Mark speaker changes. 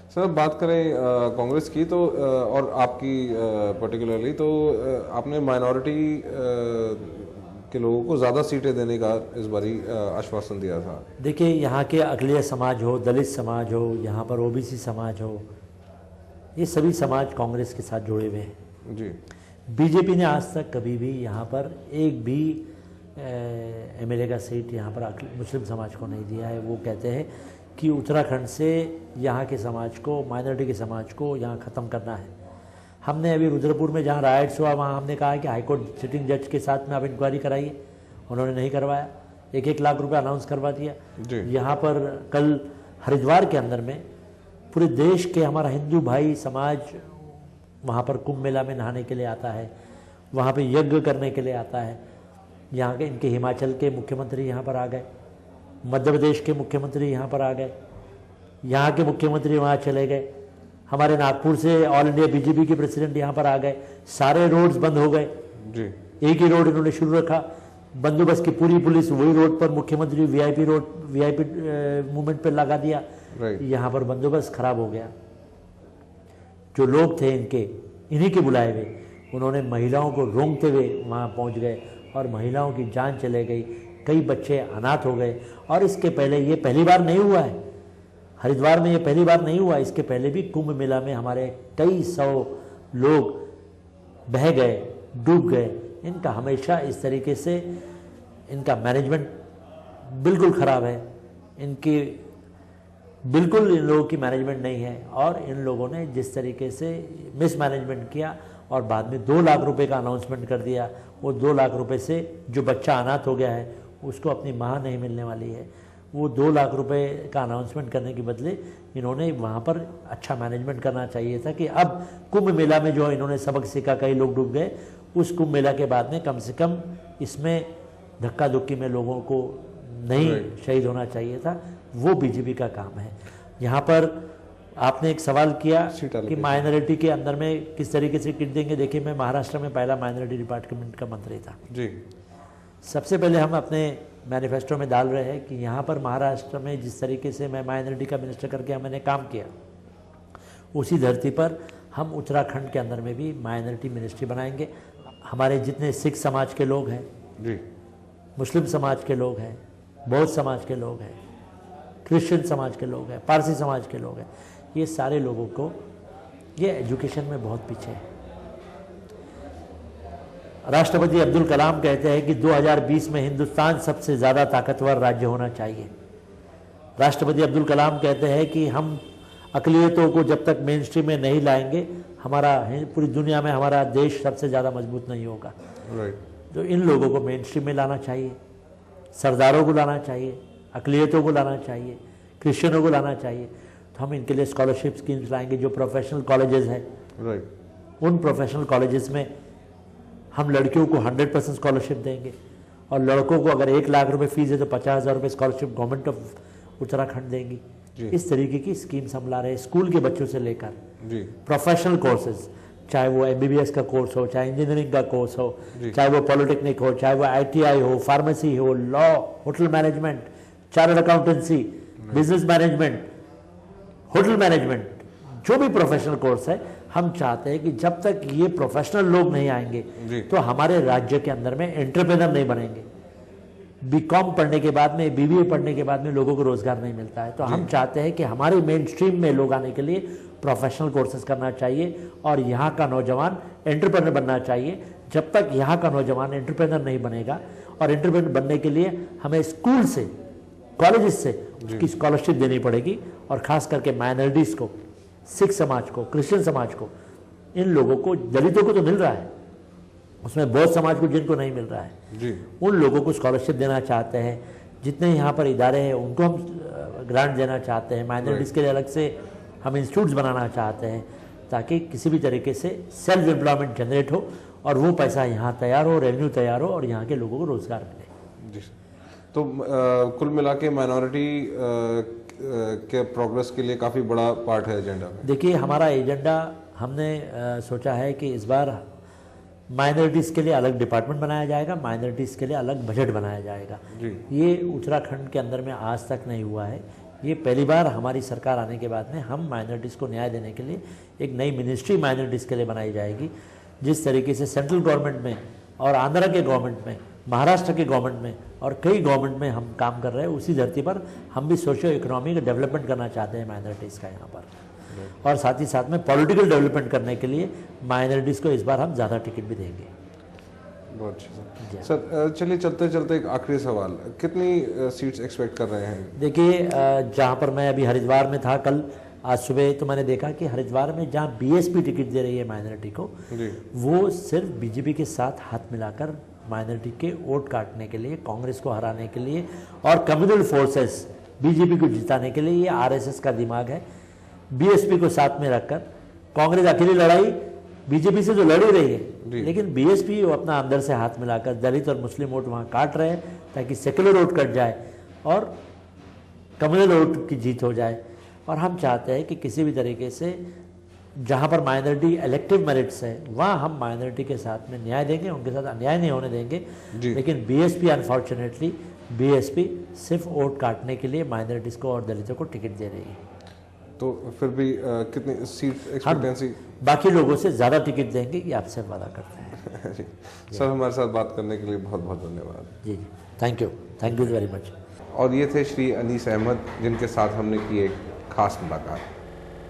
Speaker 1: Sir बात करें कांग्रेस की तो और आपकी पर्टिकुलरली तो आपने माइनॉरिटी के लोगों को ज़्यादा सीटें देने का इस बारी आश्वासन दिया था।
Speaker 2: देखिए, यहाँ के अक़लियत समाज हो, दलित समाज हो, यहाँ पर ओबीसी समाज हो, ये सभी समाज कांग्रेस के साथ जुड़े हुए हैं
Speaker 1: जी।
Speaker 2: बीजेपी ने आज तक कभी भी यहाँ पर एक भी एमएलए का सीट यहाँ पर मुस्लिम समाज को नहीं दिया है। वो कहते हैं कि उत्तराखंड से यहाँ के समाज को, माइनॉरिटी के समाज को यहाँ ख़त्म करना है। हमने अभी रुद्रपुर में जहाँ राइट्स हुआ वहाँ हमने कहा कि हाईकोर्ट सिटिंग जज के साथ में आप इंक्वायरी कराइए, उन्होंने नहीं करवाया। 1-1 लाख रुपए अनाउंस करवा दिया। यहाँ पर कल हरिद्वार के अंदर में पूरे देश के हमारा हिंदू भाई समाज वहाँ पर कुंभ मेला में नहाने के लिए आता है, वहाँ पे यज्ञ करने के लिए आता है। यहाँ के इनके हिमाचल के मुख्यमंत्री यहाँ पर आ गए, मध्य प्रदेश के मुख्यमंत्री यहाँ पर आ गए, यहाँ के मुख्यमंत्री वहाँ चले गए, हमारे नागपुर से ऑल इंडिया बीजेपी के प्रेसिडेंट यहाँ पर आ गए। सारे रोड्स बंद हो गए जी। एक ही रोड इन्होंने शुरू रखा, बंदोबस्त की पूरी पुलिस वही रोड पर, मुख्यमंत्री वीआईपी मूवमेंट पर लगा दिया। यहाँ पर बंदोबस्त खराब हो गया। जो लोग थे इनके, इन्हीं के बुलाए हुए, उन्होंने महिलाओं को रोंगते हुए वहाँ पहुँच गए और महिलाओं की जान चले गई, कई बच्चे अनाथ हो गए। और इसके पहले, ये पहली बार नहीं हुआ है हरिद्वार में, ये पहली बार नहीं हुआ। इसके पहले भी कुंभ मेला में हमारे कई 100 लोग बह गए, डूब गए। इनका हमेशा इस तरीके से, इनका मैनेजमेंट बिल्कुल ख़राब है, इनकी बिल्कुल इन लोगों की मैनेजमेंट नहीं है। और इन लोगों ने जिस तरीके से मिसमैनेजमेंट किया और बाद में 2 लाख रुपए का अनाउंसमेंट कर दिया, वो 2 लाख रुपए से जो बच्चा अनाथ हो गया है उसको अपनी माँ नहीं मिलने वाली है। वो 2 लाख रुपए का अनाउंसमेंट करने के बदले इन्होंने वहाँ पर अच्छा मैनेजमेंट करना चाहिए था कि अब कुंभ मेला में जो इन्होंने सबक सीखा, कई लोग डूब गए, उस कुंभ मेला के बाद में कम से कम इसमें धक्का धुक्की में लोगों को नहीं शहीद होना चाहिए था। वो बीजेपी का काम है। यहाँ पर आपने एक सवाल किया कि माइनॉरिटी के अंदर में किस तरीके से किट देंगे। देखिए, मैं महाराष्ट्र में पहला माइनॉरिटी डिपार्टमेंट का मंत्री था जी। सबसे पहले हम अपने मैनिफेस्टो में डाल रहे हैं कि यहाँ पर महाराष्ट्र में जिस तरीके से मैं माइनॉरिटी का मिनिस्टर करके मैंने काम किया, उसी धरती पर हम उत्तराखंड के अंदर में भी माइनॉरिटी मिनिस्ट्री बनाएंगे। हमारे जितने सिख समाज के लोग हैं जी, मुस्लिम समाज के लोग हैं, बौद्ध समाज के लोग हैं, क्रिश्चियन समाज के लोग हैं, पारसी समाज के लोग हैं, ये सारे लोगों को, ये एजुकेशन में बहुत पीछे है। राष्ट्रपति अब्दुल कलाम कहते हैं कि 2020 में हिंदुस्तान सबसे ज़्यादा ताकतवर राज्य होना चाहिए। राष्ट्रपति अब्दुल कलाम कहते हैं कि हम अक़लियतों को जब तक मेन स्ट्रीम में नहीं लाएंगे, हमारा पूरी दुनिया में हमारा देश सबसे ज़्यादा मजबूत नहीं होगा। तो इन लोगों को मेन स्ट्रीम में लाना चाहिए, सरदारों को लाना चाहिए, अक़लियतों को लाना चाहिए, क्रिश्चियनों को लाना चाहिए। तो हम इनके लिए स्कॉलरशिप स्कीम्स लाएंगे। जो प्रोफेशनल कॉलेजेस हैं, उन प्रोफेशनल कॉलेजेस में हम लड़कियों को 100% स्कॉलरशिप देंगे और लड़कों को अगर 1 लाख रुपए फीस है तो 50,000 रुपये स्कॉलरशिप गवर्नमेंट ऑफ उत्तराखंड देंगी। इस तरीके की स्कीम्स हम ला रहे हैं, स्कूल के बच्चों से लेकर प्रोफेशनल कोर्सेज, चाहे वो MBBS का कोर्स हो, चाहे इंजीनियरिंग का कोर्स हो, चाहे वो पॉलिटेक्निक हो, चाहे वो ITI हो, फार्मेसी हो, law, hotel management, chartered accountancy, business management, hotel management, जो भी प्रोफेशनल कोर्स है, हम चाहते हैं कि जब तक ये प्रोफेशनल लोग नहीं आएंगे तो हमारे राज्य के अंदर में एंटरप्रेन्योर नहीं बनेंगे। BCom पढ़ने के बाद में, BBA पढ़ने के बाद में लोगों को रोजगार नहीं मिलता है। तो हम चाहते हैं कि हमारे मेन स्ट्रीम में लोग आने के लिए प्रोफेशनल कोर्सेज करना चाहिए और यहाँ का नौजवान एंटरप्रेन्योर बनना चाहिए। जब तक यहाँ का नौजवान एंटरप्रेन्योर नहीं बनेगा, और एंटरप्रेन्योर बनने के लिए हमें स्कूल से, कॉलेजेस से उसकी स्कॉलरशिप देनी पड़ेगी। और ख़ास करके माइनॉरिटीज़ को, सिख समाज को, क्रिश्चियन समाज को, इन लोगों को, दलितों को तो मिल रहा है, उसमें बौद्ध समाज को जिनको नहीं मिल रहा है जी, उन लोगों को स्कॉलरशिप देना चाहते हैं। जितने यहाँ पर इदारे हैं उनको हम ग्रांट देना चाहते हैं। माइनॉरिटीज़ के लिए अलग से हम इंस्टीट्यूट्स बनाना चाहते हैं ताकि किसी भी तरीके से सेल्फ एम्प्लॉयमेंट जनरेट हो और वो पैसा यहाँ तैयार हो, रेवेन्यू तैयार हो और यहाँ के लोगों को रोजगार मिले जी।
Speaker 1: तो कुल मिला के माइनॉरिटी के प्रोग्रेस के लिए काफ़ी बड़ा पार्ट है एजेंडा में।
Speaker 2: देखिए, हमारा एजेंडा, हमने सोचा है कि इस बार माइनॉरिटीज़ के लिए अलग डिपार्टमेंट बनाया जाएगा, माइनॉरिटीज़ के लिए अलग बजट बनाया जाएगा। ये उत्तराखंड के अंदर में आज तक नहीं हुआ है। ये पहली बार हमारी सरकार आने के बाद में हम माइनॉरिटीज़ को न्याय देने के लिए एक नई मिनिस्ट्री माइनॉरिटीज़ के लिए बनाई जाएगी। जिस तरीके से सेंट्रल गवर्नमेंट में और आंध्रा के गवर्नमेंट में, महाराष्ट्र के गवर्नमेंट में और कई गवर्नमेंट में हम काम कर रहे हैं, उसी धरती पर हम भी सोशियो इकोनॉमिक डेवलपमेंट करना चाहते हैं माइनॉरिटीज़ का यहाँ पर, और साथ ही साथ में पॉलिटिकल डेवलपमेंट करने के लिए माइनॉरिटीज़ को इस बार हम ज़्यादा टिकट भी देंगे।
Speaker 1: बहुत अच्छा सर। चलिए चलते चलते एक आखिरी सवाल, कितनी सीट्स एक्सपेक्ट कर रहे हैं?
Speaker 2: देखिए, जहाँ पर मैं अभी हरिद्वार में था कल, आज सुबह, तो मैंने देखा कि हरिद्वार में जहाँ बीएसपी टिकट दे रही है माइनॉरिटी को, वो सिर्फ बीजेपी के साथ हाथ मिलाकर माइनॉरिटी के वोट काटने के लिए, कांग्रेस को हराने के लिए और कम्युनल फोर्सेस बीजेपी को जिताने के लिए, ये आरएसएस का दिमाग है। बीएसपी को साथ में रखकर कांग्रेस अकेली लड़ाई बीजेपी से तो लड़ ही रही है, लेकिन बीएसपी अपना अंदर से हाथ मिलाकर दलित और मुस्लिम वोट वहाँ काट रहे हैं ताकि सेक्युलर वोट कट जाए और कम्युनल वोट की जीत हो जाए। और हम चाहते हैं कि किसी भी तरीके से जहाँ पर माइनॉरिटी इलेक्टिव मेरिट्स है वहाँ हम माइनॉरिटी के साथ में न्याय देंगे, उनके साथ अन्याय नहीं होने देंगे। लेकिन बीएसपी अनफॉर्चुनेटली बीएसपी सिर्फ वोट काटने के लिए माइनॉरिटीज़ को और दलितों को टिकट दे रही है।
Speaker 1: तो फिर भी कितनी सीट एक्सपेक्टेंसी?
Speaker 2: बाकी लोगों से ज़्यादा टिकट देंगे, ये आपसे वादा करते हैं।
Speaker 1: सर, हमारे साथ बात करने के लिए बहुत बहुत धन्यवाद।
Speaker 2: जी, थैंक यू वेरी मच।
Speaker 1: और ये थे श्री अनीस अहमद, जिनके साथ हमने की एक खास मुलाकात।